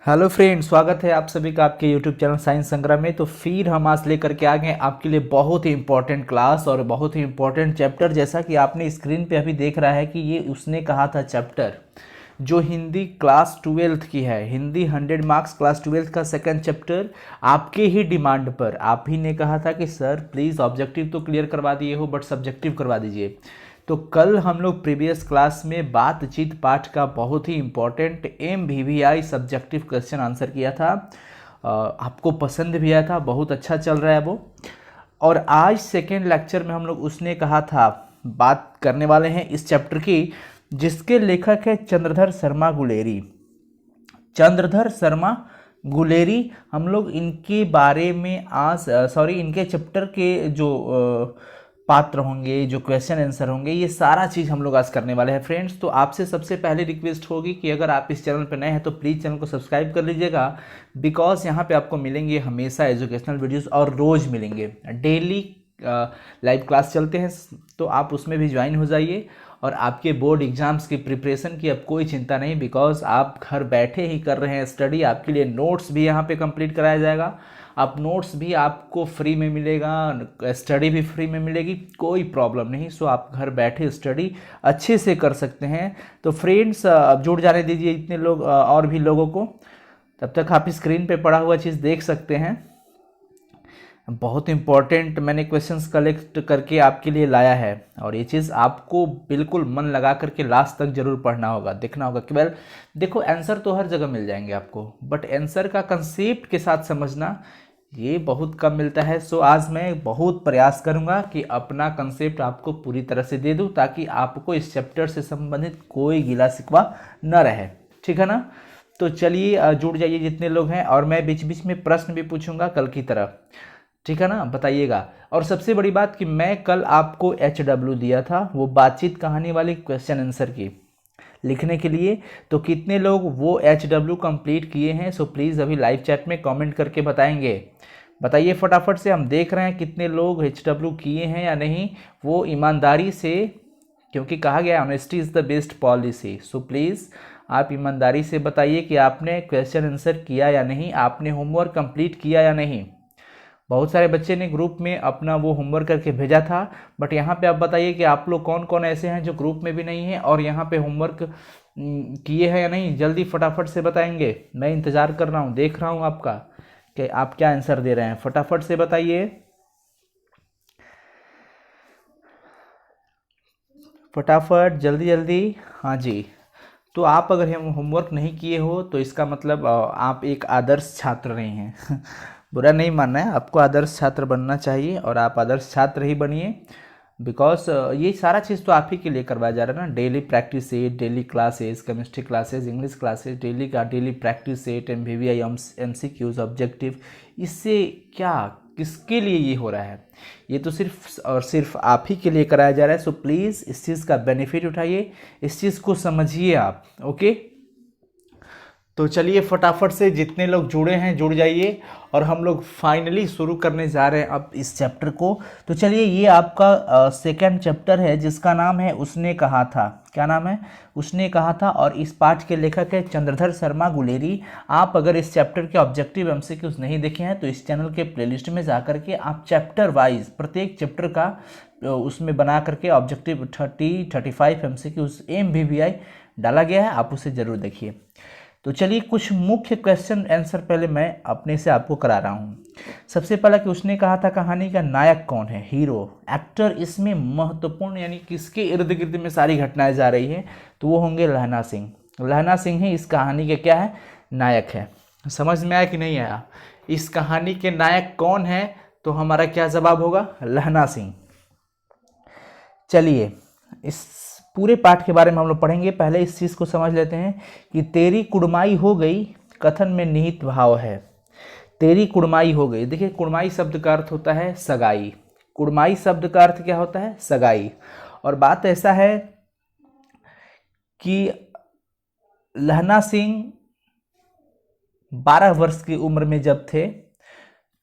Hello friend, स्वागत है आप सभी का आपके यूट्यूब चैनल साइंस संग्राम में। तो फिर हम आज लेकर के आ गए आपके लिए बहुत ही इंपॉर्टेंट क्लास और बहुत ही इंपॉर्टेंट चैप्टर। जैसा कि आपने स्क्रीन पे अभी देख रहा है कि ये उसने कहा था चैप्टर जो हिंदी क्लास 12th की है, हिंदी 100 मार्क्स क्लास 12th का सेकंड चैप्टर। आपके ही डिमांड पर आप ही ने कहा था कि सर प्लीज़ ऑब्जेक्टिव तो क्लियर करवा दिए हो बट सब्जेक्टिव करवा दीजिए। तो कल हम लोग प्रीवियस क्लास में बातचीत पाठ का बहुत ही important MVVI subjective question answer किया था। आपको पसंद भी आया था, बहुत अच्छा चल रहा है वो। और आज सेकेंड लेक्चर में हम लोग उसने कहा था बात करने वाले हैं इस चैप्टर की, जिसके लेखक है चंद्रधर शर्मा गुलेरी। चंद्रधर शर्मा गुलेरी, हम लोग इनके बारे में आज इनके चैप्टर के जो पात्र होंगे, जो क्वेश्चन आंसर होंगे, ये सारा चीज़ हम लोग आज करने वाले हैं फ्रेंड्स। तो आपसे सबसे पहले रिक्वेस्ट होगी कि अगर आप इस चैनल पर नए हैं तो प्लीज़ चैनल को सब्सक्राइब कर लीजिएगा, बिकॉज यहाँ पे आपको मिलेंगे हमेशा एजुकेशनल वीडियोस और रोज़ मिलेंगे। डेली लाइव क्लास चलते हैं, तो आप उसमें भी ज्वाइन हो जाइए। और आपके बोर्ड एग्जाम्स की प्रिपरेशन की अब कोई चिंता नहीं, बिकॉज आप घर बैठे ही कर रहे हैं स्टडी। आपके लिए नोट्स भी यहाँ पे कंप्लीट कराया जाएगा, आप नोट्स भी आपको फ्री में मिलेगा, स्टडी भी फ्री में मिलेगी, कोई प्रॉब्लम नहीं। सो आप घर बैठे स्टडी अच्छे से कर सकते हैं। तो फ्रेंड्स अब जुड़ जाने दीजिए इतने लोग और भी लोगों को। तब तक आप स्क्रीन पे पड़ा हुआ चीज़ देख सकते हैं। बहुत इंपॉर्टेंट मैंने क्वेश्चंस कलेक्ट करके आपके लिए लाया है, और ये चीज़ आपको बिल्कुल मन लगा करके लास्ट तक जरूर पढ़ना होगा, देखना होगा। केवल देखो, आंसर तो हर जगह मिल जाएंगे आपको, बट आंसर का कंसेप्ट के साथ समझना ये बहुत कम मिलता है। सो आज मैं बहुत प्रयास करूंगा कि अपना कंसेप्ट आपको पूरी तरह से दे दूं, ताकि आपको इस चैप्टर से संबंधित कोई गिला शिकवा न रहे, ठीक है ना। तो चलिए जुड़ जाइए जितने लोग हैं, और मैं बीच बीच में प्रश्न भी पूछूंगा कल की तरह, ठीक है ना, बताइएगा। और सबसे बड़ी बात कि मैं कल आपको HW दिया था, वो बातचीत कहानी वाली क्वेश्चन आंसर की लिखने के लिए। तो कितने लोग वो HW कंप्लीट किए हैं, सो प्लीज़ अभी लाइव चैट में कमेंट करके बताएंगे। बताइए फटाफट से, हम देख रहे हैं कितने लोग HW किए हैं या नहीं, वो ईमानदारी से, क्योंकि कहा गया honesty is the best policy. So please आप ईमानदारी से बताइए कि आपने क्वेश्चन आंसर किया या नहीं, आपने होमवर्क कंप्लीट किया या नहीं। बहुत सारे बच्चे ने ग्रुप में अपना वो होमवर्क करके भेजा था, बट यहाँ पे आप बताइए कि आप लोग कौन कौन ऐसे हैं जो ग्रुप में भी नहीं हैं और यहाँ पे होमवर्क किए हैं या नहीं। जल्दी फटाफट से बताएंगे, मैं इंतज़ार कर रहा हूँ, देख रहा हूँ आपका कि आप क्या आंसर दे रहे हैं। फटाफट से बताइए, फटाफट, जल्दी जल्दी। हाँ जी। तो आप अगर हम होमवर्क नहीं किए हो तो इसका मतलब आप एक आदर्श छात्र नहीं हैं। बुरा नहीं मानना है, आपको आदर्श छात्र बनना चाहिए और आप आदर्श छात्र ही बनिए, बिकॉज ये सारा चीज़ तो आप ही के लिए करवाया जा रहा है ना। Daily practice set, daily classes, chemistry classes, English classes, daily का daily practice set, MVVI, MCQs, objective. इससे क्या, किसके लिए ये हो रहा है? ये तो सिर्फ और सिर्फ आप ही के लिए कराया जा रहा है। सो प्लीज़ इस चीज़ का बेनिफिट उठाइए, इस चीज़ को समझिए आप, ओके। तो चलिए फटाफट से जितने लोग जुड़े हैं जुड़ जाइए, और हम लोग फाइनली शुरू करने जा रहे हैं अब इस चैप्टर को। तो चलिए, ये आपका सेकंड चैप्टर है जिसका नाम है उसने कहा था। क्या नाम है? उसने कहा था। और इस पाठ के लेखक है चंद्रधर शर्मा गुलेरी। आप अगर इस चैप्टर के ऑब्जेक्टिव MCQs नहीं देखे हैं तो इस चैनल के प्लेलिस्ट में जा करके आप चैप्टर वाइज प्रत्येक चैप्टर का उसमें बना करके ऑब्जेक्टिव 30-35 MCQs MVVI डाला गया है, आप उसे ज़रूर देखिए। तो चलिए, कुछ मुख्य क्वेश्चन आंसर पहले मैं अपने से आपको करा रहा हूँ। सबसे पहला कि उसने कहा था कहानी का नायक कौन है, हीरो, एक्टर इसमें महत्वपूर्ण, यानी किसके इर्द गिर्द में सारी घटनाएं जा रही हैं, तो वो होंगे लहना सिंह। लहना सिंह ही इस कहानी के क्या है, नायक है। समझ में आया कि नहीं आया? इस कहानी के नायक कौन है, तो हमारा क्या जवाब होगा, लहना सिंह। चलिए, इस पूरे पाठ के बारे में हम लोग पढ़ेंगे। पहले इस चीज़ को समझ लेते हैं कि तेरी कुड़माई हो गई कथन में निहित भाव है। तेरी कुड़माई हो गई, देखिए कुड़माई शब्द का अर्थ होता है सगाई। कुड़माई शब्द का अर्थ क्या होता है, सगाई। और बात ऐसा है कि लहना सिंह 12 वर्ष की उम्र में जब थे,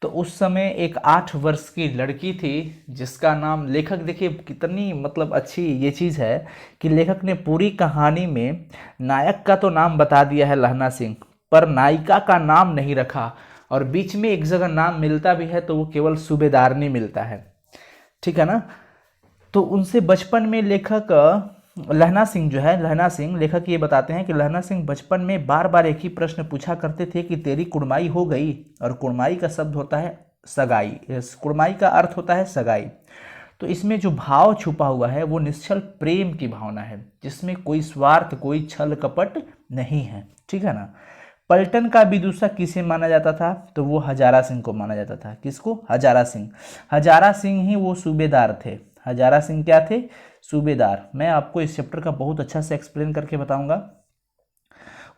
तो उस समय एक 8 वर्ष की लड़की थी जिसका नाम, लेखक देखिए कितनी मतलब अच्छी ये चीज़ है कि लेखक ने पूरी कहानी में नायक का तो नाम बता दिया है लहना सिंह, पर नायिका का नाम नहीं रखा, और बीच में एक जगह नाम मिलता भी है तो वो केवल सूबेदारनी मिलता है। ठीक है ना। तो उनसे बचपन में लेखक लहना सिंह जो है, लहना सिंह लेखक ये बताते हैं कि लहना सिंह बचपन में बार बार एक ही प्रश्न पूछा करते थे कि तेरी कुड़माई हो गई। और कुड़माई का शब्द होता है सगाई, कुड़माई का अर्थ होता है सगाई। तो इसमें जो भाव छुपा हुआ है वो निश्चल प्रेम की भावना है, जिसमें कोई स्वार्थ, कोई छल कपट नहीं है। ठीक है ना। पलटन का विदूषक किसे माना जाता था, तो वो हजारा सिंह को माना जाता था। किसको? हजारा सिंह। हजारा सिंह ही वो सूबेदार थे। हजारा सिंह क्या थे? सूबेदार। मैं आपको इस चैप्टर का बहुत अच्छा से एक्सप्लेन करके बताऊंगा।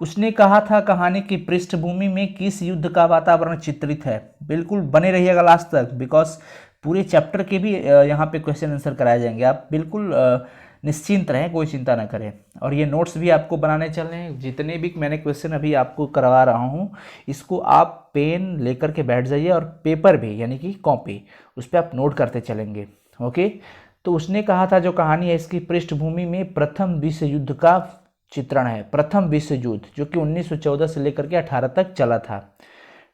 उसने कहा था कहानी की पृष्ठभूमि में किस युद्ध का वातावरण चित्रित है। बिल्कुल बने रहिएगा लास्ट तक, बिकॉज पूरे चैप्टर के भी यहाँ पे क्वेश्चन आंसर कराए जाएंगे। आप बिल्कुल निश्चिंत रहें, कोई चिंता ना करें। और ये नोट्स भी आपको बनाने चल रहे हैं। जितने भी मैंने क्वेश्चन अभी आपको करवा रहा हूँ, इसको आप पेन लेकर के बैठ जाइए और पेपर भी, यानी कि कॉपी, उस पर आप नोट करते चलेंगे। ओके। तो उसने कहा था जो कहानी है इसकी पृष्ठभूमि में प्रथम विश्व युद्ध का चित्रण है। प्रथम विश्व युद्ध जो कि 1914 से लेकर के 18 तक चला था।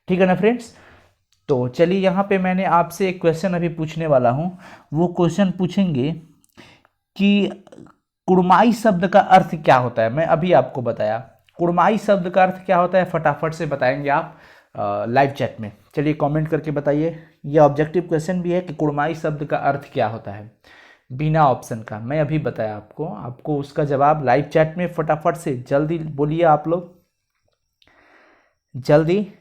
ठीक है ना फ्रेंड्स। तो चलिए यहाँ पे मैंने आपसे एक क्वेश्चन अभी पूछने वाला हूँ। वो क्वेश्चन पूछेंगे कि कुड़माई शब्द का अर्थ क्या होता है। मैं अभी आपको बताया कुड़माई शब्द का अर्थ क्या होता है, फटाफट से बताएंगे आप लाइव चैट में। चलिए कमेंट करके बताइए। यह ऑब्जेक्टिव क्वेश्चन भी है कि कुड़माई शब्द का अर्थ क्या होता है, बिना ऑप्शन का। मैं अभी बताया आपको उसका जवाब लाइव चैट में फटाफट से जल्दी बोलिए आप लोग, जल्दी।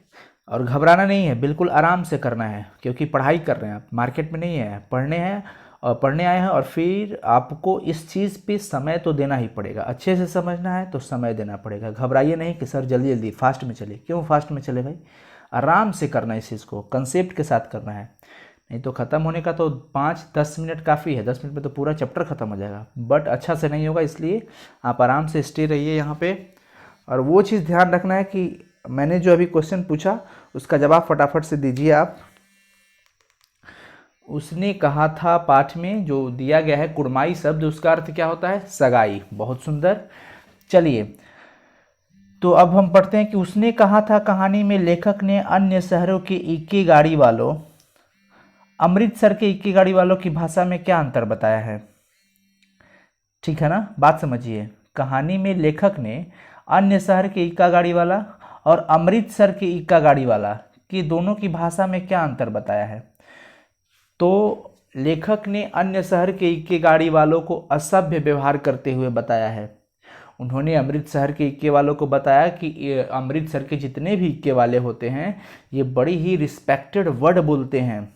और घबराना नहीं है, बिल्कुल आराम से करना है, क्योंकि पढ़ाई कर रहे हैं आप, मार्केट में नहीं है, पढ़ने हैं और पढ़ने आए हैं। और फिर आपको इस चीज़ पे समय तो देना ही पड़ेगा। अच्छे से समझना है तो समय देना पड़ेगा। घबराइए नहीं कि सर जल्दी जल्दी फास्ट में चले। क्यों फास्ट में चले भाई? आराम से करना है, इस चीज़ को कंसेप्ट के साथ करना है। नहीं तो ख़त्म होने का तो 5-10 मिनट काफ़ी है। 10 मिनट में तो पूरा चैप्टर ख़त्म हो जाएगा, बट अच्छा से नहीं होगा। इसलिए आप आराम से स्टे रहिए यहाँ पे। और वो चीज़ ध्यान रखना है कि मैंने जो अभी क्वेश्चन पूछा उसका जवाब फटाफट से दीजिए आप। उसने कहा था पाठ में जो दिया गया है कुड़माई शब्द, उसका अर्थ क्या होता है? सगाई। बहुत सुंदर। चलिए तो अब हम पढ़ते हैं कि उसने कहा था कहानी में लेखक ने अन्य शहरों के इक्के गाड़ी वालों, अमृतसर के इक्के गाड़ी वालों की भाषा में क्या अंतर बताया है। ठीक है ना, बात समझिए। कहानी में लेखक ने अन्य शहर के इक्का गाड़ी वाला और अमृतसर के इक्का गाड़ी वाला की दोनों की भाषा में क्या अंतर बताया है। तो लेखक ने अन्य शहर के इक्के गाड़ी वालों को असभ्य व्यवहार करते हुए बताया है। उन्होंने अमृतसर के इक्के वालों को बताया कि अमृतसर के जितने भी इक्के वाले होते हैं ये बड़ी ही रिस्पेक्टेड वर्ड बोलते हैं,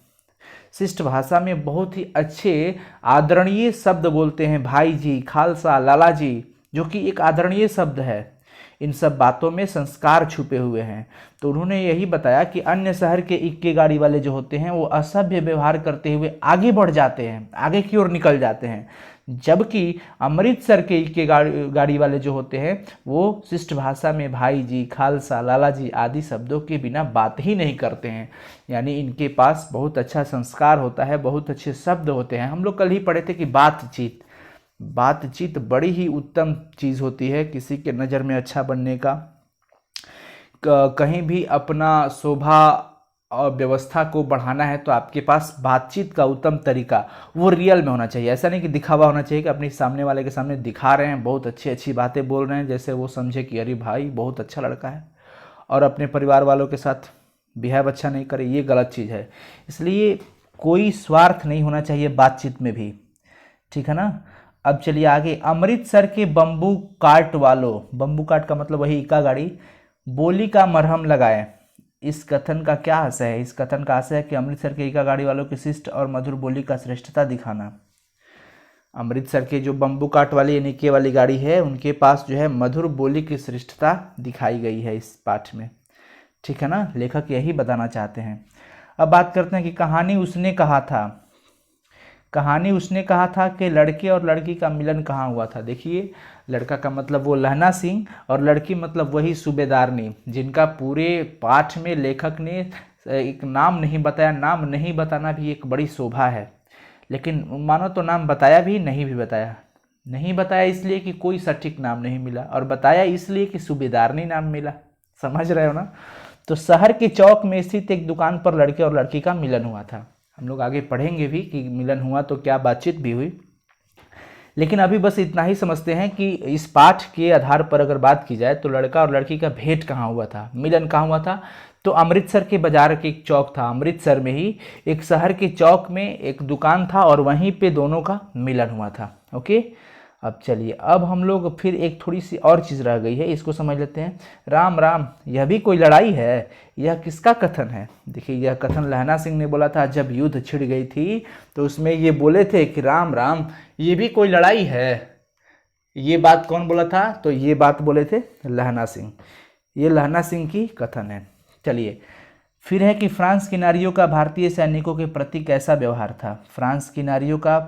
शिष्ट भाषा में बहुत ही अच्छे आदरणीय शब्द बोलते हैं। भाई जी, खालसा, लाला जी, जो कि एक आदरणीय शब्द है। इन सब बातों में संस्कार छुपे हुए हैं। तो उन्होंने यही बताया कि अन्य शहर के इक्के गाड़ी वाले जो होते हैं वो असभ्य व्यवहार करते हुए आगे बढ़ जाते हैं, आगे की ओर निकल जाते हैं, जबकि अमृतसर के इक्के गाड़ी वाले जो होते हैं वो शिष्ट भाषा में भाई जी, खालसा, लाला जी आदि शब्दों के बिना बात ही नहीं करते हैं। यानी इनके पास बहुत अच्छा संस्कार होता है, बहुत अच्छे शब्द होते हैं। हम लोग कल ही पढ़े थे कि बातचीत बड़ी ही उत्तम चीज़ होती है किसी के नज़र में अच्छा बनने का। कहीं भी अपना शोभा और व्यवस्था को बढ़ाना है तो आपके पास बातचीत का उत्तम तरीका वो रियल में होना चाहिए। ऐसा नहीं कि दिखावा होना चाहिए कि अपने सामने वाले के सामने दिखा रहे हैं, बहुत अच्छी अच्छी बातें बोल रहे हैं, जैसे वो समझे कि अरे भाई बहुत अच्छा लड़का है, और अपने परिवार वालों के साथ बिहेव अच्छा नहीं करे। ये गलत चीज़ है। इसलिए कोई स्वार्थ नहीं होना चाहिए बातचीत में भी। ठीक है ना। अब चलिए आगे। अमृतसर के बम्बू काट वालों, बम्बू काट का मतलब वही इक्का गाड़ी, बोली का मरहम लगाए। इस कथन का क्या आशय है? इस कथन का आशय है कि अमृतसर के इक्का गाड़ी वालों की शिष्ट और मधुर बोली का श्रेष्ठता दिखाना। अमृतसर के जो बम्बू काट वाली यानी इक्के वाली गाड़ी है उनके पास जो है मधुर बोली की श्रेष्ठता दिखाई गई है इस पाठ में। ठीक है ना, लेखक यही बताना चाहते हैं। अब बात करते हैं कि कहानी उसने कहा था कि लड़के और लड़की का मिलन कहाँ हुआ था। देखिए, लड़का का मतलब वो लहना सिंह और लड़की मतलब वही सूबेदारनी, जिनका पूरे पाठ में लेखक ने एक नाम नहीं बताया। नाम नहीं बताना भी एक बड़ी शोभा है, लेकिन मानो तो नाम बताया भी नहीं भी बताया। नहीं बताया इसलिए कि कोई सटीक नाम नहीं मिला, और बताया इसलिए कि सूबेदारनी नाम मिला। समझ रहे हो ना। तो शहर के चौक में स्थित एक दुकान पर लड़के और लड़की का मिलन हुआ था। हम लोग आगे पढ़ेंगे भी कि मिलन हुआ तो क्या बातचीत भी हुई, लेकिन अभी बस इतना ही समझते हैं कि इस पाठ के आधार पर अगर बात की जाए तो लड़का और लड़की का भेंट कहाँ हुआ था, मिलन कहाँ हुआ था, तो अमृतसर के बाजार के एक चौक था, अमृतसर में ही एक शहर के चौक में एक दुकान था और वहीं पे दोनों का मिलन हुआ था। ओके, अब चलिए, अब हम लोग फिर एक थोड़ी सी और चीज़ रह गई है, इसको समझ लेते हैं। राम राम, यह भी कोई लड़ाई है, यह किसका कथन है? देखिए, यह कथन लहना सिंह ने बोला था जब युद्ध छिड़ गई थी, तो उसमें ये बोले थे कि राम राम, ये भी कोई लड़ाई है। ये बात कौन बोला था? तो ये बात बोले थे लहना सिंह। ये लहना सिंह की कथन है। चलिए, फिर है कि फ्रांस की नारियों का भारतीय सैनिकों के प्रति कैसा व्यवहार था? फ्रांस की नारियों का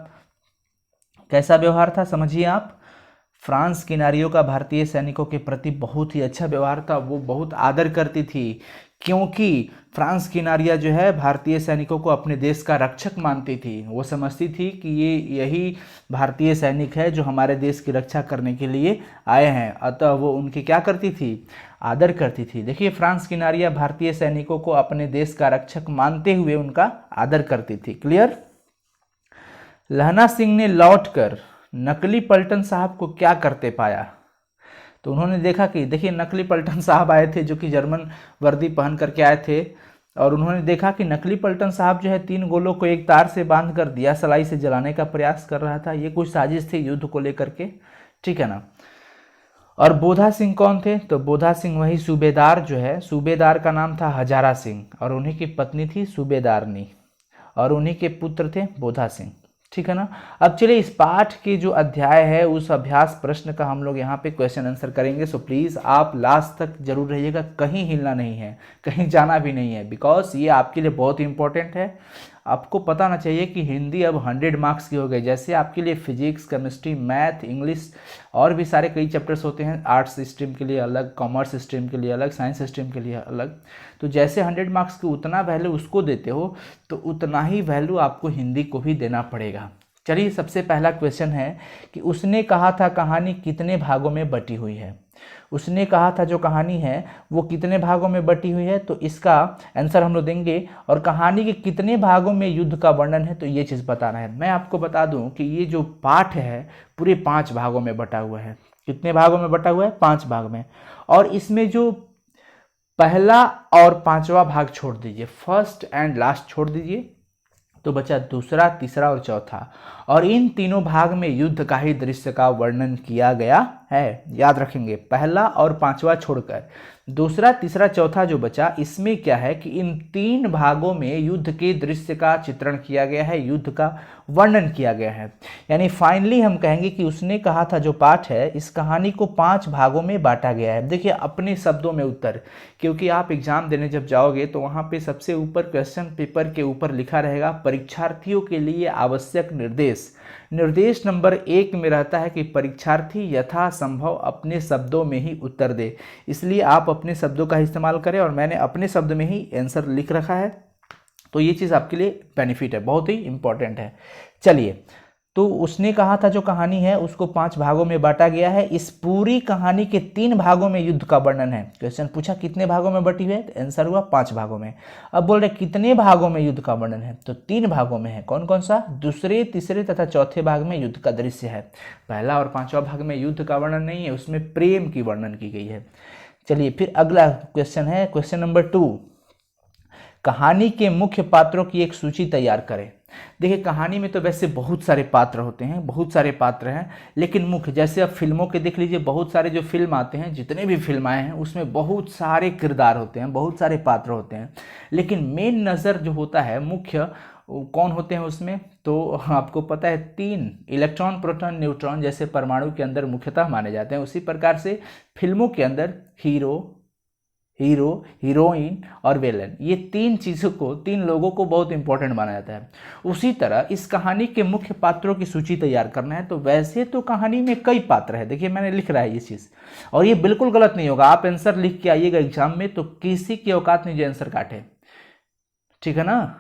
कैसा व्यवहार था, समझिए आप। फ्रांस की नारियों का भारतीय सैनिकों के प्रति बहुत ही अच्छा व्यवहार था, वो बहुत आदर करती थी, क्योंकि फ्रांस की नारियां जो है भारतीय सैनिकों को अपने देश का रक्षक मानती थी। वो समझती थी कि यही भारतीय सैनिक है जो हमारे देश की रक्षा करने के लिए आए हैं, अतः वो उनकी क्या करती थी? आदर करती थी। देखिए, फ्रांस की नारियां भारतीय सैनिकों को अपने देश का रक्षक मानते हुए उनका आदर करती थी। क्लियर? लहना सिंह ने लौटकर नकली पलटन साहब को क्या करते पाया? तो उन्होंने देखा कि देखिए, नकली पलटन साहब आए थे जो कि जर्मन वर्दी पहन करके आए थे, और उन्होंने देखा कि नकली पलटन साहब जो है 3 गोलों को एक तार से बांध कर दिया सलाई से जलाने का प्रयास कर रहा था। ये कुछ साजिश थी युद्ध को लेकर के, ठीक है ना। और बोधा सिंह कौन थे? तो बोधा सिंह वही सूबेदार जो है, सूबेदार का नाम था हजारा सिंह, और उन्हीं की पत्नी थी सूबेदारनी, और उन्हीं के पुत्र थे बोधा सिंह, ठीक है ना। अब चलिए, इस पाठ के जो अध्याय है उस अभ्यास प्रश्न का हम लोग यहाँ पे क्वेश्चन आंसर करेंगे। सो प्लीज़ आप लास्ट तक जरूर रहिएगा, कहीं हिलना नहीं है, कहीं जाना भी नहीं है, बिकॉज ये आपके लिए बहुत इंपॉर्टेंट है। आपको पता ना चाहिए कि हिंदी अब 100 मार्क्स की हो गई। जैसे आपके लिए फिजिक्स, केमिस्ट्री, मैथ, इंग्लिश और भी सारे कई चैप्टर्स होते हैं, आर्ट्स स्ट्रीम के लिए अलग, कॉमर्स स्ट्रीम के लिए अलग, साइंस स्ट्रीम के लिए अलग। तो जैसे 100 मार्क्स की उतना वैल्यू उसको देते हो, तो उतना ही वैल्यू आपको हिंदी को भी देना पड़ेगा। चलिए, सबसे पहला क्वेश्चन है कि उसने कहा था कहानी कितने भागों में बटी हुई है? उसने कहा था जो कहानी है वो कितने भागों में बटी हुई है, तो इसका आंसर हम लोग देंगे। और कहानी के कितने भागों में युद्ध का वर्णन है, तो ये चीज़ बताना है। मैं आपको बता दूं कि ये जो पाठ है पूरे 5 भागों में बटा हुआ है। कितने भागों में बटा हुआ है? 5 भाग में। और इसमें जो पहला और 5वां भाग छोड़ दीजिए, फर्स्ट एंड लास्ट छोड़ दीजिए, तो बचा दूसरा, तीसरा और चौथा। और इन तीनों भाग में युद्ध का ही दृश्य का वर्णन किया गया है। याद रखेंगे, पहला और 5वां छोड़कर दूसरा, तीसरा, चौथा जो बचा, इसमें क्या है कि इन 3 भागों में युद्ध के दृश्य का चित्रण किया गया है, युद्ध का वर्णन किया गया है। यानी फाइनली हम कहेंगे कि उसने कहा था जो पाठ है, इस कहानी को 5 भागों में बांटा गया है। देखिए, अपने शब्दों में उत्तर, क्योंकि आप एग्जाम देने जब जाओगे तो वहाँ पे सबसे ऊपर क्वेश्चन पेपर के ऊपर लिखा रहेगा परीक्षार्थियों के लिए आवश्यक निर्देश। निर्देश नंबर 1 में रहता है कि परीक्षार्थी यथासंभव अपने शब्दों में ही उत्तर दे। इसलिए आप अपने शब्दों का इस्तेमाल करें, और मैंने अपने शब्द में ही आंसर लिख रखा है, तो ये चीज़ आपके लिए बेनिफिट है, बहुत ही इंपॉर्टेंट है। चलिए, तो उसने कहा था जो कहानी है उसको 5 भागों में बांटा गया है। इस पूरी कहानी के 3 भागों में युद्ध का वर्णन है। क्वेश्चन पूछा कितने भागों में बटी हुई है, तो आंसर हुआ 5 भागों में। अब बोल रहे कितने भागों में युद्ध का वर्णन है, तो 3 भागों में है। कौन कौन सा? दूसरे, तीसरे तथा चौथे भाग में युद्ध का दृश्य है। पहला और 5वां भाग में युद्ध का वर्णन नहीं है, उसमें प्रेम की वर्णन की गई है। चलिए, फिर अगला क्वेश्चन है, क्वेश्चन नंबर 2, कहानी के मुख्य पात्रों की एक सूची तैयार करें। देखिए, कहानी में तो वैसे बहुत सारे पात्र होते हैं, बहुत सारे पात्र हैं, लेकिन मुख्य, जैसे अब फिल्मों के देख लीजिए, बहुत सारे जो फिल्म आते हैं, जितने भी फिल्म आए हैं उसमें बहुत सारे किरदार होते हैं, बहुत सारे पात्र होते हैं, लेकिन मेन नज़र जो होता है, मुख्य कौन होते हैं उसमें, तो आपको पता है 3 इलेक्ट्रॉन, प्रोटॉन, न्यूट्रॉन जैसे परमाणु के अंदर मुख्यतः माने जाते हैं। उसी प्रकार से फिल्मों के अंदर हीरो, हीरोइन और विलेन, ये 3 चीज़ों को, 3 लोगों को बहुत इंपॉर्टेंट माना जाता है। उसी तरह इस कहानी के मुख्य पात्रों की सूची तैयार करना है। तो वैसे तो कहानी में कई पात्र है, देखिए मैंने लिख रहा है ये चीज़, और ये बिल्कुल गलत नहीं होगा। आप आंसर लिख के आइएगा एग्जाम में तो किसी की औकात नहीं जो आंसर काटे, ठीक है ना।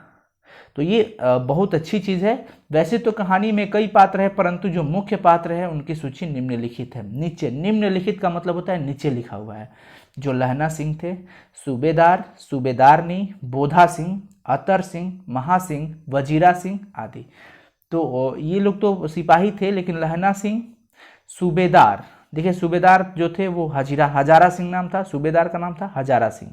तो ये बहुत अच्छी चीज़ है। वैसे तो कहानी में कई पात्र है, परंतु जो मुख्य पात्र है उनकी सूची निम्नलिखित है। नीचे, निम्नलिखित का मतलब होता है नीचे लिखा हुआ है। जो लहना सिंह थे, सूबेदार, सूबेदारनी, बोधा सिंह, अतर सिंह, महासिंह, वजीरा सिंह आदि। तो ये लोग तो सिपाही थे, लेकिन लहना सिंह सूबेदार, देखिए सूबेदार जो थे वो हजारा सिंह नाम था, सूबेदार का नाम था हजारा सिंह,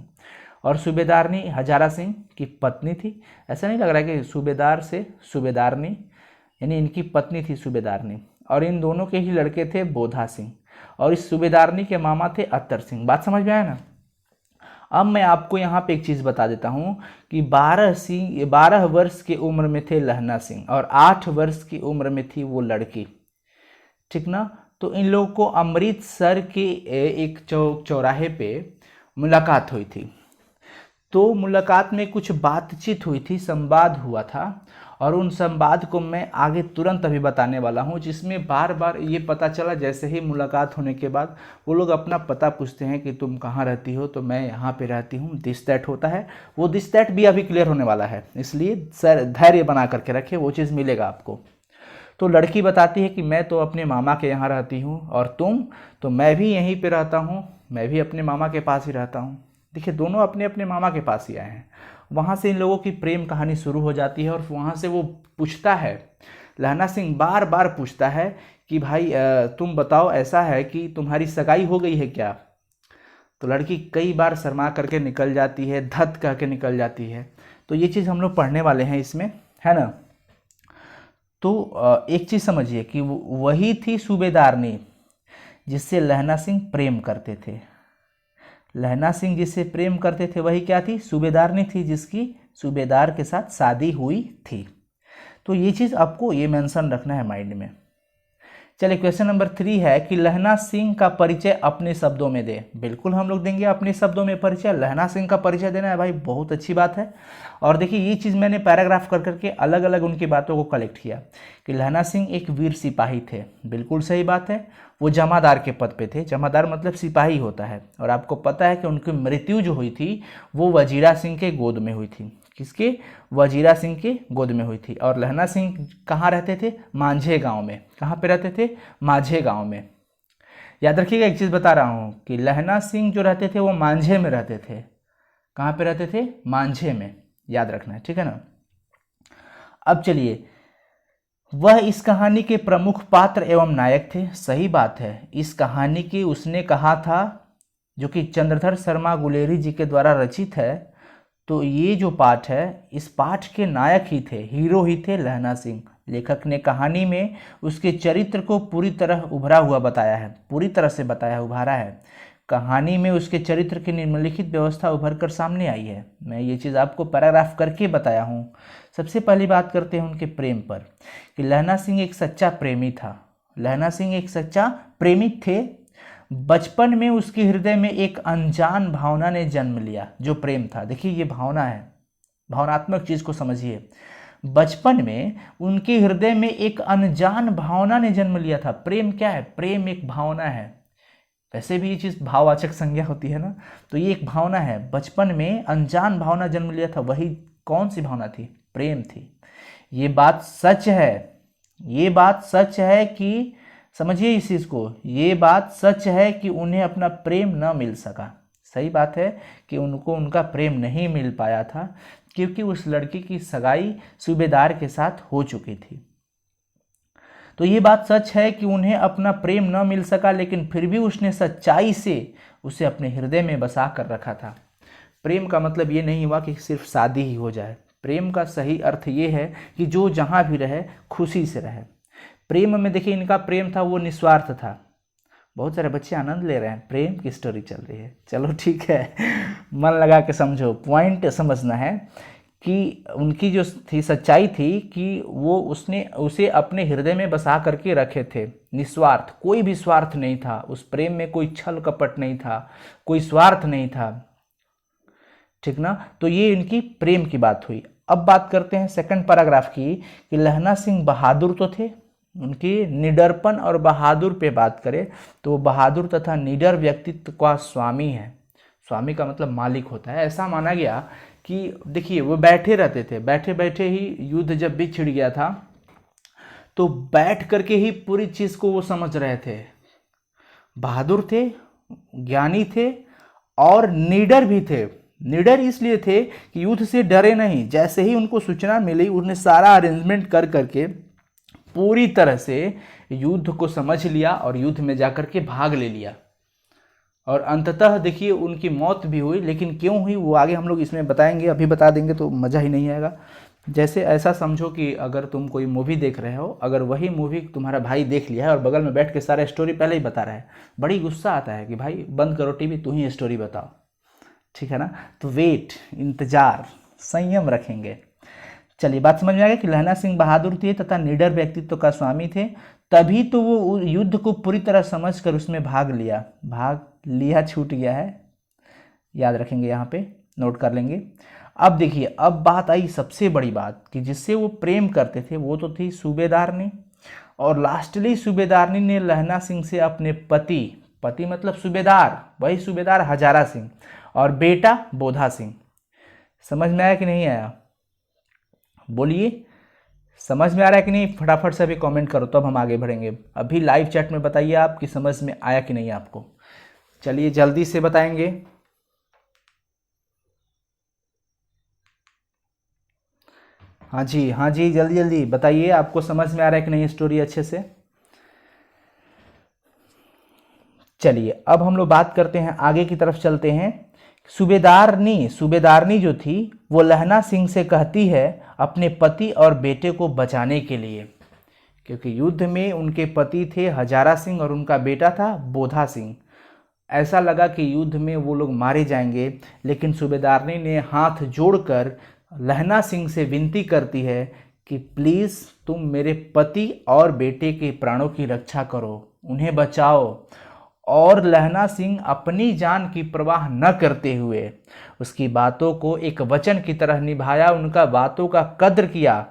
और सूबेदारनी हजारा सिंह की पत्नी थी। ऐसा नहीं लग रहा है कि सूबेदार से सूबेदारनी, यानी इनकी पत्नी थी सूबेदारनी, और इन दोनों के ही लड़के थे बोधा सिंह, और इस सूबेदारनी के मामा थे अत्तर सिंह। बात समझ में आया ना। अब मैं आपको यहाँ पे एक चीज़ बता देता हूँ कि 12 वर्ष की उम्र में थे लहना सिंह और 8 वर्ष की उम्र में थी वो लड़की, ठीक ना। तो इन लोगों को अमृतसर के एक चौराहे पे मुलाकात हुई थी। तो मुलाकात में कुछ बातचीत हुई थी, संवाद हुआ था, और उन संवाद को मैं आगे तुरंत अभी बताने वाला हूँ, जिसमें बार बार ये पता चला जैसे ही मुलाकात होने के बाद वो लोग अपना पता पूछते हैं कि तुम कहाँ रहती हो, तो मैं यहाँ पे रहती हूँ, दिस दैट होता है। वो दिस दैट भी अभी क्लियर होने वाला है, इसलिए सर धैर्य बना करके रखे, वो चीज़ मिलेगा आपको। तो लड़की बताती है कि मैं तो अपने मामा के यहाँ रहती हूँ, और तुम? तो मैं भी यहीं पे रहता हूँ, मैं भी अपने मामा के पास ही रहता हूँ। देखिए दोनों अपने अपने मामा के पास ही आए हैं। वहाँ से इन लोगों की प्रेम कहानी शुरू हो जाती है, और वहाँ से वो पूछता है, लहना सिंह बार बार पूछता है कि भाई तुम बताओ, ऐसा है कि तुम्हारी सगाई हो गई है क्या? तो लड़की कई बार शर्मा करके निकल जाती है, धत कह के निकल जाती है। तो ये चीज़ हम लोग पढ़ने वाले हैं इसमें, है ना। तो एक चीज़ समझिए कि वही थी सूबेदारनी जिससे लहना सिंह प्रेम करते थे। लहना सिंह जिससे प्रेम करते थे वही क्या थी? सूबेदारनी थी, जिसकी सूबेदार के साथ शादी हुई थी। तो ये चीज़ आपको ये मेंशन रखना है माइंड में। चलिए क्वेश्चन नंबर 3 है कि लहना सिंह का परिचय अपने शब्दों में दे। बिल्कुल हम लोग देंगे अपने शब्दों में परिचय। लहना सिंह का परिचय देना है भाई, बहुत अच्छी बात है। और देखिए ये चीज़ मैंने पैराग्राफ कर करके अलग अलग उनकी बातों को कलेक्ट किया कि लहना सिंह एक वीर सिपाही थे, बिल्कुल सही बात है। वो जमादार के पद पे थे, जमादार मतलब सिपाही होता है। और आपको पता है कि उनकी मृत्यु जो हुई थी वो वजीरा सिंह के गोद में हुई थी। किसके? वजीरा सिंह के गोद में हुई थी। और लहना सिंह कहाँ रहते थे? मांझे गांव में। कहाँ पे रहते थे? मांझे गांव में। याद रखिएगा, एक चीज़ बता रहा हूँ कि लहना सिंह जो रहते थे वो मांझे में रहते थे। कहाँ पे रहते थे? मांझे में, याद रखना है, ठीक है ना। अब चलिए, वह इस कहानी के प्रमुख पात्र एवं नायक थे। सही बात है, इस कहानी की उसने कहा था, जो कि चंद्रधर शर्मा गुलेरी जी के द्वारा रचित है। तो ये जो पाठ है, इस पाठ के नायक ही थे, हीरो ही थे लहना सिंह। लेखक ने कहानी में उसके चरित्र को पूरी तरह उभरा हुआ बताया है, पूरी तरह से बताया, उभारा है। कहानी में उसके चरित्र की निम्नलिखित व्यवस्था उभर कर सामने आई है। मैं ये चीज़ आपको पैराग्राफ करके बताया हूँ। सबसे पहली बात करते हैं उनके प्रेम पर, कि लहना सिंह एक सच्चा प्रेमी था। लहना सिंह एक सच्चा प्रेमी थे। बचपन में उसके हृदय में एक अनजान भावना ने जन्म लिया, जो प्रेम था। देखिए ये भावना है, भावनात्मक चीज़ को समझिए। बचपन में उनके हृदय में एक अनजान भावना ने जन्म लिया था। प्रेम क्या है? प्रेम एक भावना है। वैसे भी ये चीज़ भाववाचक संज्ञा होती है ना, तो ये एक भावना है। बचपन में अनजान भावना जन्म लिया था, वही कौन सी भावना थी? प्रेम थी। ये बात सच है, ये बात सच है कि समझिए इस चीज़ को, ये बात सच है कि उन्हें अपना प्रेम न मिल सका। सही बात है कि उनको उनका प्रेम नहीं मिल पाया था, क्योंकि उस लड़की की सगाई सूबेदार के साथ हो चुकी थी। तो ये बात सच है कि उन्हें अपना प्रेम न मिल सका, लेकिन फिर भी उसने सच्चाई से उसे अपने हृदय में बसा कर रखा था। प्रेम का मतलब ये नहीं हुआ कि सिर्फ शादी ही हो जाए। प्रेम का सही अर्थ ये है कि जो जहाँ भी रहे खुशी से रहे। प्रेम में देखिए, इनका प्रेम था वो निस्वार्थ था। बहुत सारे बच्चे आनंद ले रहे हैं, प्रेम की स्टोरी चल रही है। चलो ठीक है, मन लगा के समझो। पॉइंट समझना है कि उनकी जो थी सच्चाई थी कि वो उसने उसे अपने हृदय में बसा करके रखे थे, निस्वार्थ। कोई भी स्वार्थ नहीं था उस प्रेम में, कोई छल कपट नहीं था, कोई स्वार्थ नहीं था, ठीक ना। तो ये इनकी प्रेम की बात हुई। अब बात करते हैं सेकंड पैराग्राफ की, कि लहना सिंह बहादुर तो थे। उनकी निडरपन और बहादुर पे बात करें तो बहादुर तथा निडर व्यक्तित्व का स्वामी है। स्वामी का मतलब मालिक होता है। ऐसा माना गया कि देखिए वो बैठे रहते थे, बैठे बैठे ही युद्ध जब भी छिड़ गया था तो बैठ करके ही पूरी चीज़ को वो समझ रहे थे। बहादुर थे, ज्ञानी थे और निडर भी थे। निडर इसलिए थे कि युद्ध से डरे नहीं। जैसे ही उनको सूचना मिली उन्हें सारा अरेंजमेंट कर करके पूरी तरह से युद्ध को समझ लिया और युद्ध में जाकर के भाग ले लिया। और अंततः देखिए उनकी मौत भी हुई, लेकिन क्यों हुई वो आगे हम लोग इसमें बताएंगे, अभी बता देंगे तो मज़ा ही नहीं आएगा। जैसे ऐसा समझो कि अगर तुम कोई मूवी देख रहे हो, अगर वही मूवी तुम्हारा भाई देख लिया है और बगल में बैठ के सारा स्टोरी पहले ही बता रहा है, बड़ी गुस्सा आता है कि भाई बंद करो टीवी, तू ही स्टोरी बताओ, ठीक है ना। तो वेट, इंतजार, संयम रखेंगे। चलिए बात समझ में आ गया कि लहना सिंह बहादुर थे तथा निडर व्यक्तित्व का स्वामी थे, तभी तो वो युद्ध को पूरी तरह समझकर उसमें भाग लिया छूट गया है, याद रखेंगे, यहाँ पे नोट कर लेंगे। अब देखिए, अब बात आई सबसे बड़ी बात कि जिससे वो प्रेम करते थे वो तो थी सूबेदारनी, और लास्टली सूबेदारनी ने लहना सिंह से अपने पति मतलब सूबेदार, वही सूबेदार हजारा सिंह, और बेटा बोधा सिंह। समझ में आया कि नहीं आया? बोलिए, समझ में आ रहा है कि नहीं? फटाफट से अभी कमेंट करो, तब हम आगे बढ़ेंगे। अभी लाइव चैट में बताइए आप कि समझ में आया कि नहीं आपको। चलिए जल्दी से बताएंगे। हाँ जी, जल्दी जल्दी बताइए, आपको समझ में आ रहा है कि नहीं स्टोरी अच्छे से। चलिए अब हम लोग बात करते हैं, आगे की तरफ चलते हैं। सूबेदारनी जो थी वो लहना सिंह से कहती है अपने पति और बेटे को बचाने के लिए, क्योंकि युद्ध में उनके पति थे हजारा सिंह और उनका बेटा था बोधा सिंह। ऐसा लगा कि युद्ध में वो लोग मारे जाएंगे, लेकिन सूबेदारनी ने हाथ जोड़कर लहना सिंह से विनती करती है कि प्लीज़ तुम मेरे पति और बेटे के प्राणों की रक्षा करो, उन्हें बचाओ। और लहना सिंह अपनी जान की परवाह न करते हुए उसकी बातों को एक वचन की तरह निभाया, उनका बातों का कद्र किया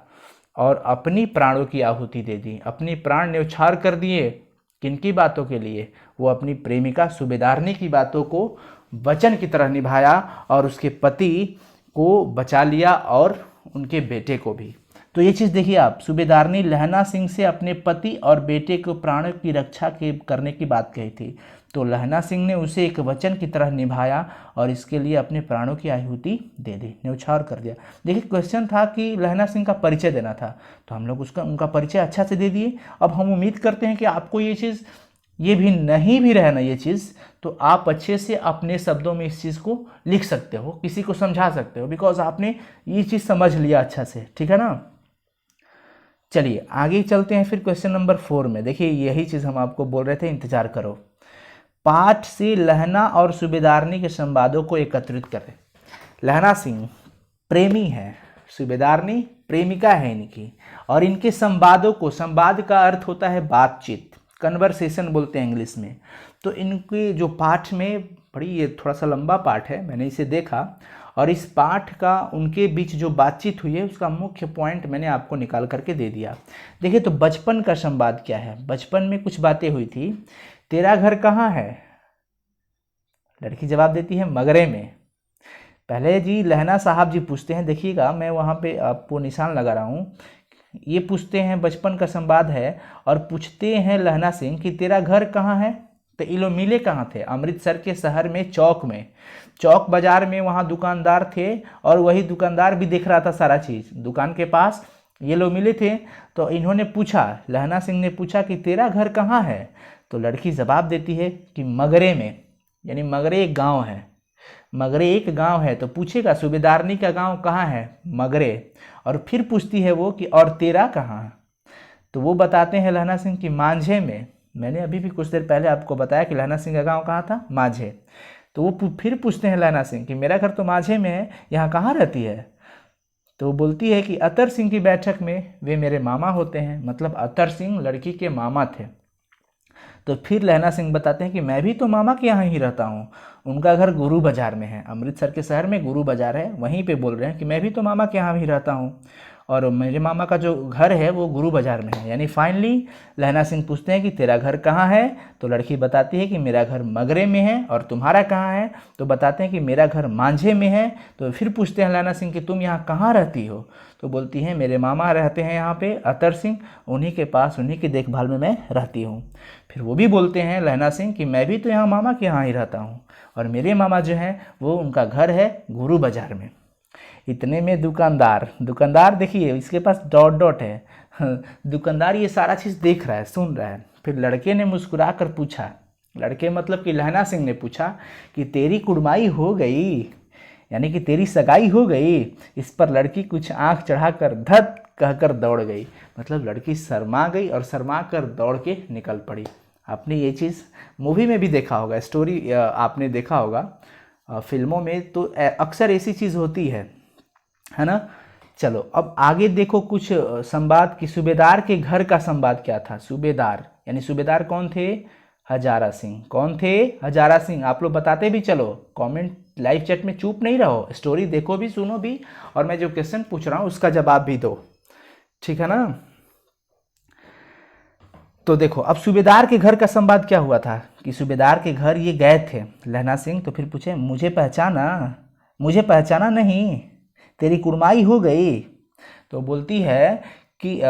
और अपनी प्राणों की आहुति दे दी, अपनी प्राण न्यौछावर कर दिए। किनकी बातों के लिए? वो अपनी प्रेमिका सूबेदारनी की बातों को वचन की तरह निभाया और उसके पति को बचा लिया और उनके बेटे को भी। तो ये चीज़ देखिए आप, सूबेदारनी लहना सिंह से अपने पति और बेटे को प्राणों की रक्षा करने की बात कही थी, तो लहना सिंह ने उसे एक वचन की तरह निभाया और इसके लिए अपने प्राणों की आहुति दे दी, न्यौछावर कर दिया। देखिए क्वेश्चन था कि लहना सिंह का परिचय देना था, तो हम लोग उनका परिचय अच्छा से दे दिए। अब हम उम्मीद करते हैं कि आपको ये भी नहीं भी रहना ये चीज़, तो आप अच्छे से अपने शब्दों में इस चीज़ को लिख सकते हो, किसी को समझा सकते हो, बिकॉज आपने ये चीज़ समझ लिया अच्छा से, ठीक है ना। चलिए आगे चलते हैं फिर क्वेश्चन नंबर 4 में। देखिए यही चीज़ हम आपको बोल रहे थे, इंतजार करो। पाठ से लहना और सूबेदारनी के संवादों को एकत्रित करें। लहना सिंह प्रेमी है, सूबेदारनी प्रेमिका है इनकी, और इनके संवादों को, संवाद का अर्थ होता है बातचीत, कन्वर्सेशन बोलते हैं इंग्लिश में। तो इनके जो पाठ में, बड़ी ये थोड़ा सा लंबा पाठ है, मैंने इसे देखा, और इस पाठ का उनके बीच जो बातचीत हुई है उसका मुख्य पॉइंट मैंने आपको निकाल करके दे दिया। देखिए तो बचपन का संवाद क्या है। बचपन में कुछ बातें हुई थी। तेरा घर कहाँ है? लड़की जवाब देती है मगरे में। पहले जी लहना साहब जी पूछते हैं, देखिएगा मैं वहाँ पे आपको निशान लगा रहा हूँ, ये पूछते हैं, बचपन का संवाद है, और पूछते हैं लहना सिंह कि तेरा घर कहाँ है? तो ये लोग मिले कहाँ थे? अमृतसर के शहर में, चौक बाजार में, वहाँ दुकानदार थे और वही दुकानदार भी देख रहा था सारा चीज़। दुकान के पास ये लोग मिले थे। तो इन्होंने पूछा, लहना सिंह ने पूछा कि तेरा घर कहाँ है? तो लड़की जवाब देती है कि मगरे में, यानी मगरे एक गाँव है, मगरे एक गांव है। तो पूछेगा सूबेदारनी का गांव कहाँ है? मगरे। और फिर पूछती है वो कि और तेरा कहाँ है? तो वो बताते हैं लहना सिंह की मांझे में। मैंने अभी भी कुछ देर पहले आपको बताया कि लहना सिंह का गांव कहाँ था? माझे। तो वो फिर पूछते हैं लहना सिंह कि मेरा घर तो माझे में है, यहाँ कहाँ रहती है? तो वो बोलती है कि अतर सिंह की बैठक में, वे मेरे मामा होते हैं। मतलब अतर सिंह लड़की के मामा थे। तो फिर लहना सिंह बताते हैं कि मैं भी तो मामा के यहाँ ही रहता हूँ, उनका घर गुरु बाजार में है, अमृतसर के शहर में गुरु बाजार है, वहीं पे बोल रहे हैं कि मैं भी तो मामा के यहाँ ही रहता हूँ। और मेरे मामा का जो घर है वो गुरु बाजार में है। यानी फाइनली लहना सिंह पूछते हैं कि तेरा घर कहाँ है, तो लड़की बताती है कि मेरा घर मगरे में है। और तुम्हारा कहाँ है, तो बताते हैं कि मेरा घर मांझे में है। तो फिर पूछते हैं लहना सिंह कि तुम यहाँ कहाँ रहती हो, तो बोलती हैं मेरे मामा रहते हैं यहाँ पे अतर सिंह, उन्हीं के पास, उन्हीं की देखभाल में मैं रहती हूँ। फिर वो भी बोलते हैं लहना सिंह कि मैं भी तो यहाँ मामा के यहाँ ही रहता हूँ, और मेरे मामा जो हैं वो उनका घर है गुरु बाजार में। इतने में दुकानदार देखिए इसके पास डॉट डॉट है दुकानदार ये सारा चीज़ देख रहा है, सुन रहा है। फिर लड़के ने मुस्कुरा कर पूछा, लड़के मतलब कि लहना सिंह ने पूछा कि तेरी कुड़माई हो गई, यानी कि तेरी सगाई हो गई। इस पर लड़की कुछ आंख चढ़ाकर धत कहकर दौड़ गई। मतलब लड़की शर्मा गई और शर्मा कर दौड़ के निकल पड़ी। आपने ये चीज़ मूवी में भी देखा होगा, स्टोरी आपने देखा होगा फिल्मों में, तो अक्सर ऐसी चीज़ होती है ना। चलो अब आगे देखो कुछ संवाद कि सूबेदार के घर का संवाद क्या था। सूबेदार यानी सूबेदार कौन थे, हजारा सिंह। कौन थे, हजारा सिंह। आप लोग बताते भी चलो, कमेंट लाइव चैट में चुप नहीं रहो, स्टोरी देखो भी, सुनो भी, और मैं जो क्वेश्चन पूछ रहा हूँ उसका जवाब भी दो, ठीक है ना। तो देखो अब सूबेदार के घर का संवाद क्या हुआ था कि सूबेदार के घर ये गए थे लहना सिंह, तो फिर पूछे मुझे पहचाना नहीं, तेरी कुड़माई हो गई। तो बोलती है कि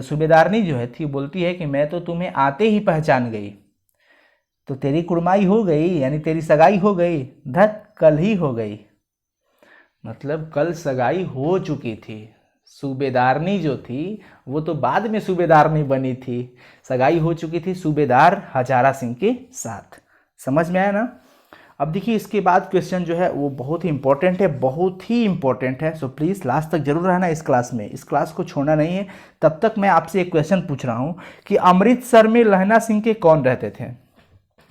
सूबेदारनी जो है थी बोलती है कि मैं तो तुम्हें आते ही पहचान गई। तो तेरी कुड़माई हो गई यानी तेरी सगाई हो गई, धत कल ही हो गई। मतलब कल सगाई हो चुकी थी। सूबेदारनी जो थी वो तो बाद में सूबेदारनी बनी थी, सगाई हो चुकी थी सूबेदार हजारा सिंह के साथ। समझ में आया ना। अब देखिए इसके बाद क्वेश्चन जो है वो बहुत ही इंपॉर्टेंट है, बहुत ही इंपॉर्टेंट है। सो प्लीज़ लास्ट तक जरूर रहना इस क्लास में, इस क्लास को छोड़ना नहीं है। तब तक मैं आपसे एक क्वेश्चन पूछ रहा हूँ कि अमृतसर में लहना सिंह के कौन रहते थे।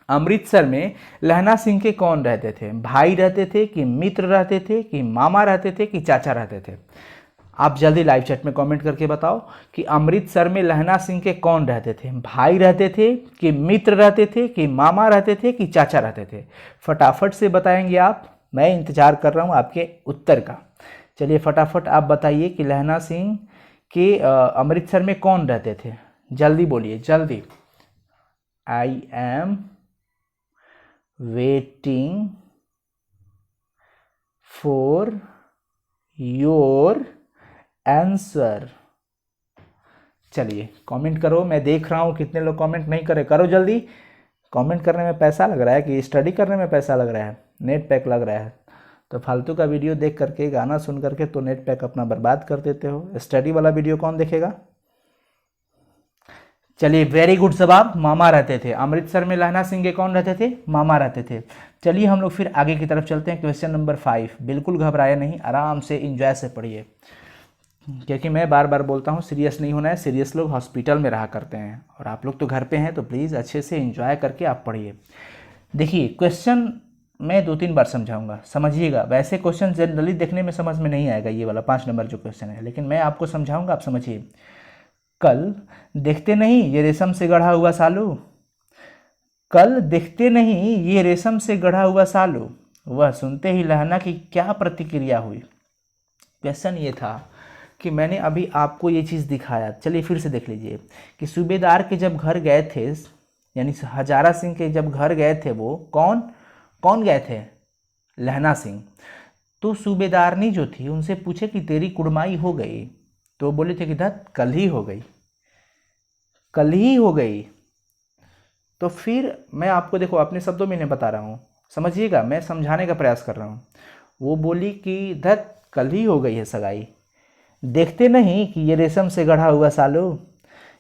अमृतसर में लहना सिंह के कौन रहते थे, भाई रहते थे कि मित्र रहते थे कि मामा रहते थे कि चाचा रहते थे। आप जल्दी लाइव चैट में कमेंट करके बताओ कि अमृतसर में लहना सिंह के कौन रहते थे, भाई रहते थे कि मित्र रहते थे कि मामा रहते थे कि चाचा रहते थे। फटाफट से बताएंगे आप, मैं इंतजार कर रहा हूँ आपके उत्तर का। चलिए फटाफट आप बताइए कि लहना सिंह के अमृतसर में कौन रहते थे, जल्दी बोलिए जल्दी। I am waiting for your answer. चलिए कमेंट करो, मैं देख रहा हूँ कितने लोग कमेंट नहीं करे, करो जल्दी। कमेंट करने में पैसा लग रहा है कि स्टडी करने में पैसा लग रहा है, नेट पैक लग रहा है। तो फालतू का वीडियो देख करके, गाना सुन करके तो नेट पैक अपना बर्बाद कर देते हो। स्टडी वाला वीडियो कौन देखेगा। चलिए वेरी गुड जवाब, मामा रहते थे। अमृतसर में लहना सिंह के कौन रहते थे, मामा रहते थे। चलिए हम लोग फिर आगे की तरफ चलते हैं। Question number 5। बिल्कुल घबराए नहीं, आराम से इंजॉय से पढ़िए, क्योंकि मैं बार बार बोलता हूँ सीरियस नहीं होना है। सीरियस लोग हॉस्पिटल में रहा करते हैं और आप लोग तो घर पे हैं, तो प्लीज़ अच्छे से एंजॉय करके आप पढ़िए। देखिए क्वेश्चन मैं 2-3 बार समझाऊंगा, समझिएगा। वैसे क्वेश्चन जनरली देखने में समझ में नहीं आएगा, ये वाला 5 नंबर जो क्वेश्चन है, लेकिन मैं आपको समझाऊंगा, आप समझिए। कल देखते नहीं ये रेशम से गढ़ा हुआ सालू, कल देखते नहीं ये रेशम से गढ़ा हुआ सालू, वह सुनते ही लहना की क्या प्रतिक्रिया हुई। क्वेश्चन ये था कि मैंने अभी आपको ये चीज़ दिखाया, चलिए फिर से देख लीजिए कि सूबेदार के जब घर गए थे, यानी हजारा सिंह के जब घर गए थे, वो कौन कौन गए थे, लहना सिंह। तो सूबेदारनी जो थी उनसे पूछे कि तेरी कुड़माई हो गई, तो बोले थे कि धत कल ही हो गई, कल ही हो गई। तो फिर मैं आपको देखो अपने शब्दों में नहीं बता रहा हूँ, समझिएगा, मैं समझाने का प्रयास कर रहा हूँ। वो बोली कि धत कल ही हो गई है सगाई, देखते नहीं कि ये रेशम से गढ़ा हुआ सालू,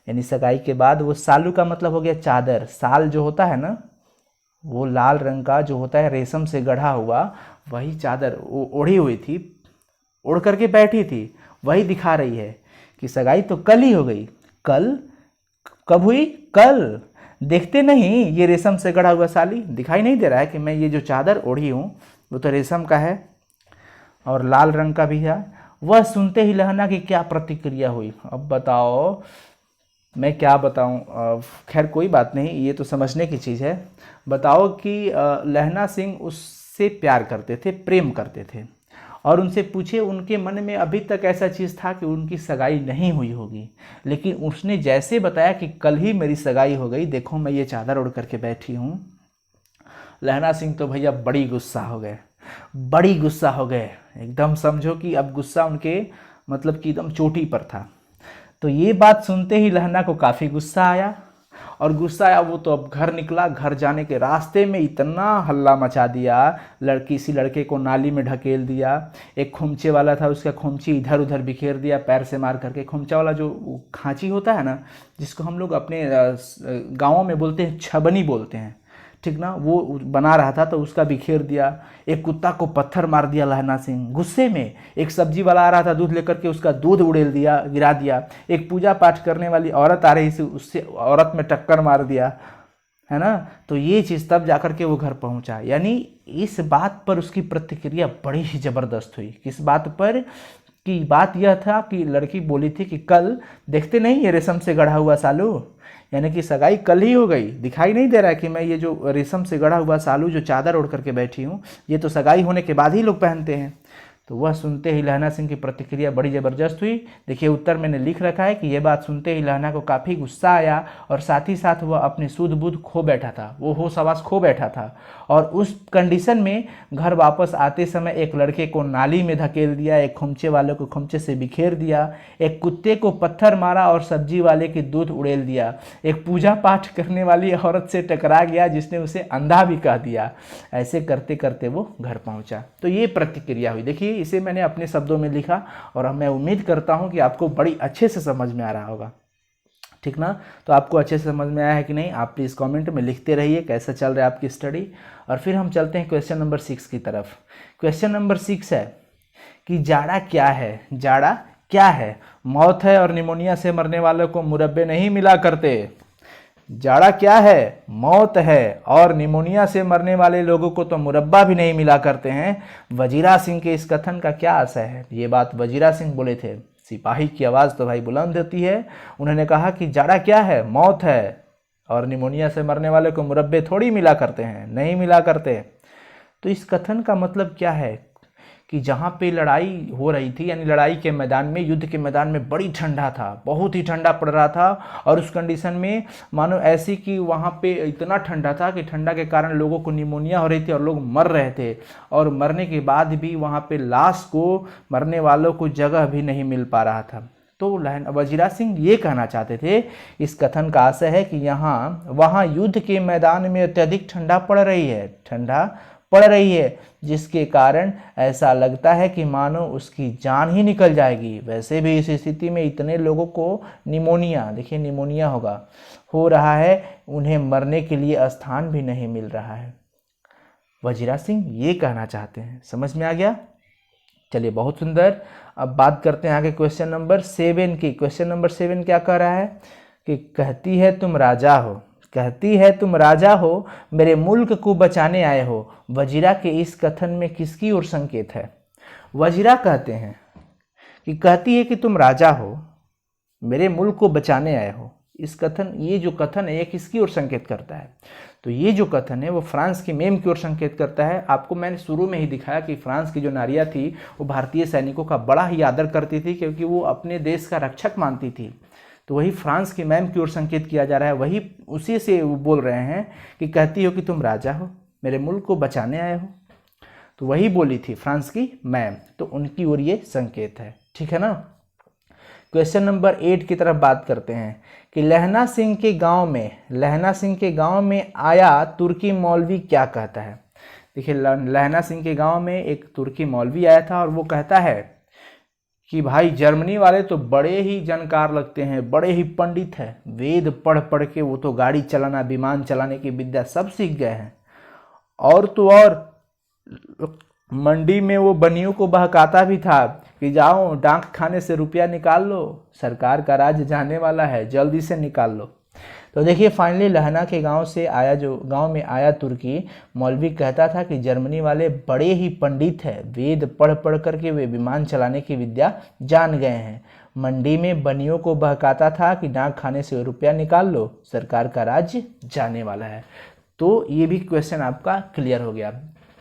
यानी सगाई के बाद वो सालू का मतलब हो गया चादर। साल जो होता है ना, वो लाल रंग का जो होता है, रेशम से गढ़ा हुआ, वही चादर ओढ़ी हुई थी, ओढ़ करके बैठी थी, वही दिखा रही है कि सगाई तो कल ही हो गई। कल कब हुई, कल। देखते नहीं ये रेशम से गढ़ा हुआ साली, दिखाई नहीं दे रहा है कि मैं ये जो चादर ओढ़ी हूँ वो तो रेशम का है और लाल रंग का भी है। वह सुनते ही लहना की क्या प्रतिक्रिया हुई। अब बताओ मैं क्या बताऊं, खैर कोई बात नहीं, ये तो समझने की चीज़ है। बताओ कि लहना सिंह उससे प्यार करते थे, प्रेम करते थे, और उनसे पूछे, उनके मन में अभी तक ऐसा चीज़ था कि उनकी सगाई नहीं हुई होगी, लेकिन उसने जैसे बताया कि कल ही मेरी सगाई हो गई, देखो मैं ये चादर ओढ़ करके बैठी हूँ, लहना सिंह तो भैया बड़ी गुस्सा हो गए, बड़ी गुस्सा हो गए, एकदम समझो कि अब गुस्सा उनके मतलब कि एकदम चोटी पर था। तो ये बात सुनते ही लहना को काफ़ी गुस्सा आया, और गुस्सा आया वो तो अब घर निकला। घर जाने के रास्ते में इतना हल्ला मचा दिया, किसी लड़के को नाली में ढकेल दिया, एक खोमचे वाला था उसका खोमची इधर उधर बिखेर दिया पैर से मार करके। खोमचा वाला जो खांची होता है ना, जिसको हम लोग अपने गाँवों में बोलते हैं छबनी बोलते हैं, ठीक ना, वो बना रहा था तो उसका बिखेर दिया। एक कुत्ता को पत्थर मार दिया लहना सिंह गुस्से में। एक सब्जी वाला आ रहा था दूध लेकर के, उसका दूध उड़ेल दिया, गिरा दिया। एक पूजा पाठ करने वाली औरत आ रही थी, उससे औरत में टक्कर मार दिया, है ना। तो ये चीज़ तब जाकर के वो घर पहुंचा। यानी इस बात पर उसकी प्रतिक्रिया बड़ी ही ज़बरदस्त हुई। किस बात पर? कि बात यह था कि लड़की बोली थी कि कल देखते नहीं ये रेशम से गढ़ा हुआ सालू, यानी कि सगाई कल ही हो गई, दिखाई नहीं दे रहा है कि मैं ये जो रेशम से गढ़ा हुआ सालू जो चादर ओढ़ करके बैठी हूँ, ये तो सगाई होने के बाद ही लोग पहनते हैं। तो वह सुनते ही लहना सिंह की प्रतिक्रिया बड़ी ज़बरदस्त हुई। देखिए उत्तर मैंने लिख रखा है कि यह बात सुनते ही लहना को काफ़ी गुस्सा आया, और साथ ही साथ वह अपनी सूझ बूझ खो बैठा था, वो होश आवास खो बैठा था। और उस कंडीशन में घर वापस आते समय एक लड़के को नाली में धकेल दिया, एक खोमचे वाले को खोमचे से बिखेर दिया, एक कुत्ते को पत्थर मारा और सब्जी वाले की दूध उड़ेल दिया, एक पूजा पाठ करने वाली औरत से टकरा गया जिसने उसे अंधा भी कह दिया। ऐसे करते करते वो घर पहुंचा। तो ये प्रतिक्रिया हुई। देखिए इसे मैंने अपने शब्दों में लिखा, और मैं उम्मीद करता हूं कि आपको बड़ी अच्छे से समझ में आ रहा होगा, ठीक ना। तो आपको अच्छे से समझ में आया है कि नहीं, आप प्लीज़ कमेंट में लिखते रहिए कैसा चल रहा है आपकी स्टडी। और फिर हम चलते हैं क्वेश्चन नंबर 6 की तरफ। क्वेश्चन नंबर 6 है कि जाड़ा क्या है? जाड़ा क्या है? मौत है और निमोनिया से मरने वालों को मुरब्बे नहीं मिला करते। जाड़ा क्या है? मौत है, और निमोनिया से मरने वाले लोगों को तो मुरब्बा भी नहीं मिला करते हैं। वजीरा सिंह के इस कथन का क्या आशय है? ये बात वजीरा सिंह बोले थे। सिपाही की आवाज़ तो भाई बुलंद होती है। उन्होंने कहा कि जाड़ा क्या है? मौत है, और निमोनिया से मरने वाले को मुरब्बे थोड़ी मिला करते हैं, नहीं मिला करते। तो इस कथन का मतलब क्या है कि जहाँ पे लड़ाई हो रही थी, यानी लड़ाई के मैदान में, युद्ध के मैदान में बड़ी ठंडा था, बहुत ही ठंडा पड़ रहा था, और उस कंडीशन में मानो ऐसी कि वहाँ पे इतना ठंडा था कि ठंडा के कारण लोगों को निमोनिया हो रही थी और लोग मर रहे थे, और मरने के बाद भी वहाँ पे लाश को, मरने वालों को जगह भी नहीं मिल पा रहा था। तो वजीरा सिंह ये कहना चाहते थे, इस कथन का आशय है कि वहाँ युद्ध के मैदान में अत्यधिक ठंडा पड़ रही है, ठंडा पड़ रही है, जिसके कारण ऐसा लगता है कि मानो उसकी जान ही निकल जाएगी। वैसे भी इस स्थिति में इतने लोगों को निमोनिया, देखिए निमोनिया हो रहा है, उन्हें मरने के लिए स्थान भी नहीं मिल रहा है। वजीरा सिंह ये कहना चाहते हैं। समझ में आ गया? चलिए बहुत सुंदर। अब बात करते हैं आगे क्वेश्चन नंबर 7 की। क्वेश्चन नंबर 7 क्या कह रहा है कि कहती है तुम राजा हो, कहती है तुम राजा हो, मेरे मुल्क को बचाने आए हो। वजीरा के इस कथन में किसकी ओर संकेत है? वजीरा कहते हैं कि कहती है कि तुम राजा हो, मेरे मुल्क को बचाने आए हो। इस कथन, ये जो कथन है ये किसकी ओर संकेत करता है? तो ये जो कथन है वो फ्रांस की मेम की ओर संकेत करता है। आपको मैंने शुरू में ही दिखाया कि फ्रांस की जो नारियां थी वो भारतीय सैनिकों का बड़ा ही आदर करती थी, क्योंकि वो अपने देश का रक्षक मानती थी। तो वही फ्रांस की मैम की ओर संकेत किया जा रहा है, वही उसी से वो बोल रहे हैं कि कहती हो कि तुम राजा हो, मेरे मुल्क को बचाने आए हो। तो वही बोली थी फ्रांस की मैम, तो उनकी ओर ये संकेत है, ठीक है ना। क्वेश्चन नंबर 8 की तरफ बात करते हैं कि लहना सिंह के गांव में आया तुर्की मौलवी क्या कहता है। देखिए लहना सिंह के गांव में एक तुर्की मौलवी आया था, और वो कहता है कि भाई जर्मनी वाले तो बड़े ही जानकार लगते हैं, बड़े ही पंडित हैं, वेद पढ़ पढ़ के वो तो गाड़ी चलाना, विमान चलाने की विद्या सब सीख गए हैं। और तो और मंडी में वो बनियों को बहकाता भी था कि जाओ डाक खाने से रुपया निकाल लो, सरकार का राज जाने वाला है, जल्दी से निकाल लो। तो देखिए फाइनली लहना के गांव में आया तुर्की मौलवी कहता था कि जर्मनी वाले बड़े ही पंडित हैं, वेद पढ़ पढ़ करके वे विमान चलाने की विद्या जान गए हैं। मंडी में बनियों को बहकाता था कि डाक खाने से रुपया निकाल लो, सरकार का राज्य जाने वाला है। तो ये भी क्वेश्चन आपका क्लियर हो गया।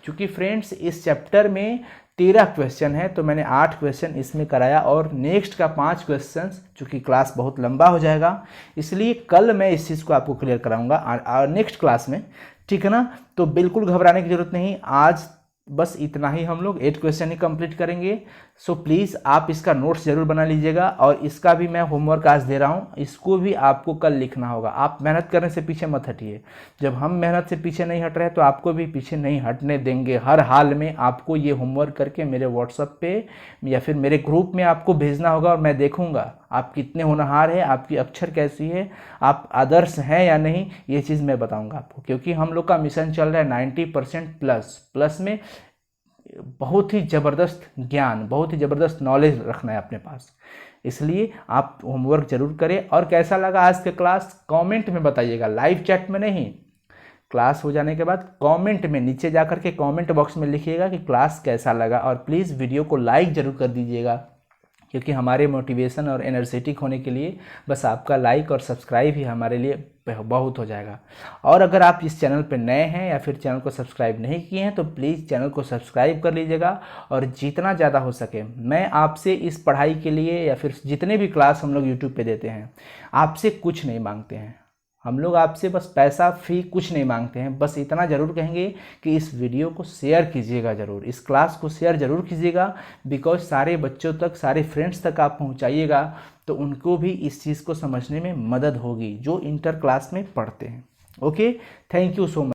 क्योंकि फ्रेंड्स इस चैप्टर में 13 क्वेश्चन है, तो मैंने 8 क्वेश्चन इसमें कराया और नेक्स्ट का 5 क्वेश्चन, चूँकि क्लास बहुत लंबा हो जाएगा इसलिए कल मैं इस चीज़ को आपको क्लियर कराऊंगा नेक्स्ट क्लास में, ठीक है ना। तो बिल्कुल घबराने की जरूरत नहीं, आज बस इतना ही हम लोग 8 क्वेश्चन ही कंप्लीट करेंगे। सो प्लीज़ आप इसका नोट्स ज़रूर बना लीजिएगा और इसका भी मैं होमवर्क आज दे रहा हूँ, इसको भी आपको कल लिखना होगा। आप मेहनत करने से पीछे मत हटिए, जब हम मेहनत से पीछे नहीं हट रहे तो आपको भी पीछे नहीं हटने देंगे। हर हाल में आपको ये होमवर्क करके मेरे व्हाट्सएप पे या फिर मेरे ग्रुप में आपको भेजना होगा और मैं देखूंगा आप कितने होनहार हैं, आपकी अक्षर कैसी है, आप आदर्श हैं या नहीं, ये चीज़ मैं बताऊंगा आपको। क्योंकि हम लोग का मिशन चल रहा है 90% प्लस में बहुत ही ज़बरदस्त ज्ञान, बहुत ही ज़बरदस्त नॉलेज रखना है अपने पास। इसलिए आप होमवर्क जरूर करें। और कैसा लगा आज का क्लास कमेंट में बताइएगा, लाइव चैट में नहीं। क्लास हो जाने के बाद कमेंट में नीचे जाकर के कमेंट बॉक्स में लिखिएगा कि क्लास कैसा लगा, और प्लीज़ वीडियो को लाइक ज़रूर कर दीजिएगा, क्योंकि हमारे मोटिवेशन और एनर्जेटिक होने के लिए बस आपका लाइक और सब्सक्राइब ही हमारे लिए बहुत हो जाएगा। और अगर आप इस चैनल पर नए हैं या फिर चैनल को सब्सक्राइब नहीं किए हैं तो प्लीज़ चैनल को सब्सक्राइब कर लीजिएगा। और जितना ज़्यादा हो सके मैं आपसे इस पढ़ाई के लिए या फिर जितने भी क्लास हम लोग यूट्यूब पे देते हैं, आपसे कुछ नहीं मांगते हैं। हम लोग आपसे बस पैसा फी कुछ नहीं मांगते हैं, बस इतना ज़रूर कहेंगे कि इस वीडियो को शेयर कीजिएगा ज़रूर, इस क्लास को शेयर ज़रूर कीजिएगा। बिकॉज सारे बच्चों तक, सारे फ्रेंड्स तक आप पहुंचाइएगा तो उनको भी इस चीज़ को समझने में मदद होगी जो इंटर क्लास में पढ़ते हैं। Okay, thank you so much.